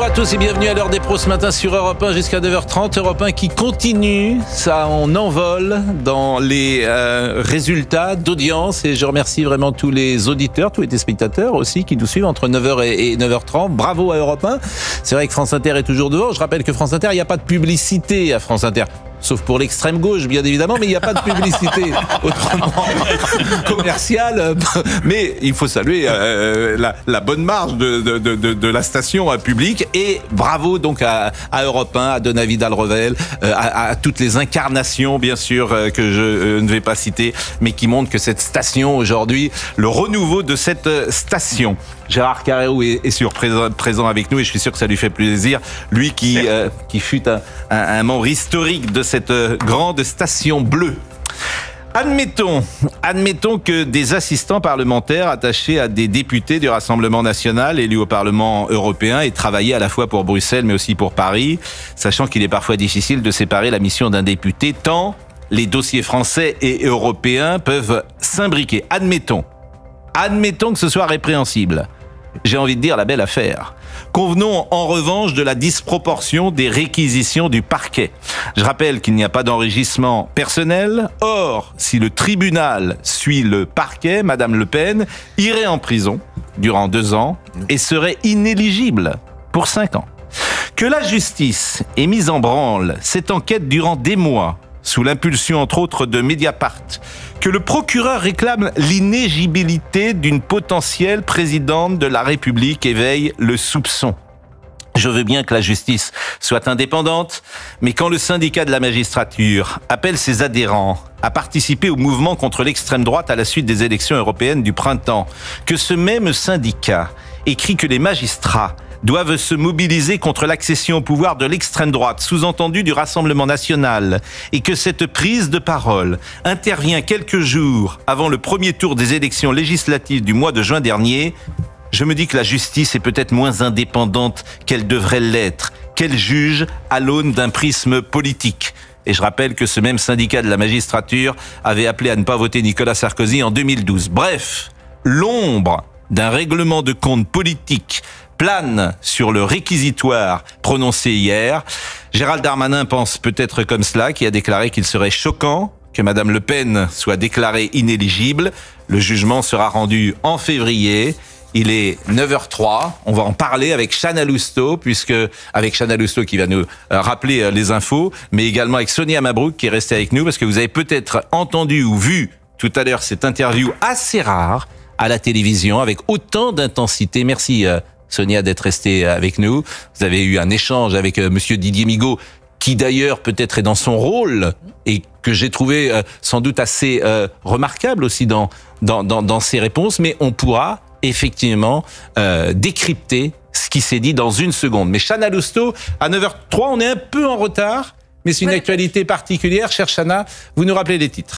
à tous et bienvenue à l'heure des pros ce matin sur Europe 1 jusqu'à 9h30. Europe 1 qui continue ça en envol dans les résultats d'audience. Et je remercie vraiment tous les auditeurs, tous les téléspectateurs aussi qui nous suivent entre 9h et 9h30. Bravo à Europe 1. C'est vrai que France Inter est toujours devant. Je rappelle que France Inter, il n'y a pas de publicité à France Inter. Sauf pour l'extrême gauche, bien évidemment, mais il n'y a pas de publicité autrement commerciale. Mais il faut saluer la bonne marge de la station publique. Et bravo donc à Europe 1, à Donat Vidal-Revel, à toutes les incarnations, bien sûr, que je ne vais pas citer, mais qui montrent que cette station aujourd'hui, le renouveau de cette station. Gérard Carreyrou est présent avec nous et je suis sûr que ça lui fait plaisir. Lui qui fut un membre historique de cette grande station bleue. Admettons que des assistants parlementaires attachés à des députés du Rassemblement national élus au Parlement européen aient travaillé à la fois pour Bruxelles mais aussi pour Paris, sachant qu'il est parfois difficile de séparer la mission d'un député tant les dossiers français et européens peuvent s'imbriquer. Admettons que ce soit répréhensible. J'ai envie de dire la belle affaire. Convenons en revanche de la disproportion des réquisitions du parquet. Je rappelle qu'il n'y a pas d'enrichissement personnel. Or, si le tribunal suit le parquet, Madame Le Pen irait en prison durant 2 ans et serait inéligible pour 5 ans. Que la justice ait mis en branle cette enquête durant des mois, sous l'impulsion entre autres de Mediapart, que le procureur réclame l'inéligibilité d'une potentielle présidente de la République éveille le soupçon. Je veux bien que la justice soit indépendante, mais quand le syndicat de la magistrature appelle ses adhérents à participer au mouvement contre l'extrême droite à la suite des élections européennes du printemps, que ce même syndicat écrit que les magistrats doivent se mobiliser contre l'accession au pouvoir de l'extrême droite, sous-entendu du Rassemblement national, et que cette prise de parole intervient quelques jours avant le premier tour des élections législatives du mois de juin dernier, je me dis que la justice est peut-être moins indépendante qu'elle devrait l'être, qu'elle juge à l'aune d'un prisme politique. Et je rappelle que ce même syndicat de la magistrature avait appelé à ne pas voter Nicolas Sarkozy en 2012. Bref, l'ombre d'un règlement de compte politique plane sur le réquisitoire prononcé hier. Gérald Darmanin pense peut-être comme cela, qui a déclaré qu'il serait choquant que Madame Le Pen soit déclarée inéligible. Le jugement sera rendu en février. Il est 9h03. On va en parler avec Chana Lousteau, avec Chana Lousteau qui va nous rappeler les infos, mais également avec Sonia Mabrouk qui est restée avec nous parce que vous avez peut-être entendu ou vu tout à l'heure cette interview assez rare à la télévision avec autant d'intensité. Merci Sonia d'être restée avec nous. Vous avez eu un échange avec monsieur Didier Migaud, qui d'ailleurs peut-être est dans son rôle et que j'ai trouvé sans doute assez remarquable aussi dans ses réponses, mais on pourra effectivement décrypter ce qui s'est dit dans une seconde. Mais Chana Lousteau, à 9h03, on est un peu en retard, mais c'est une actualité particulière. Chère Chana, vous nous rappelez les titres.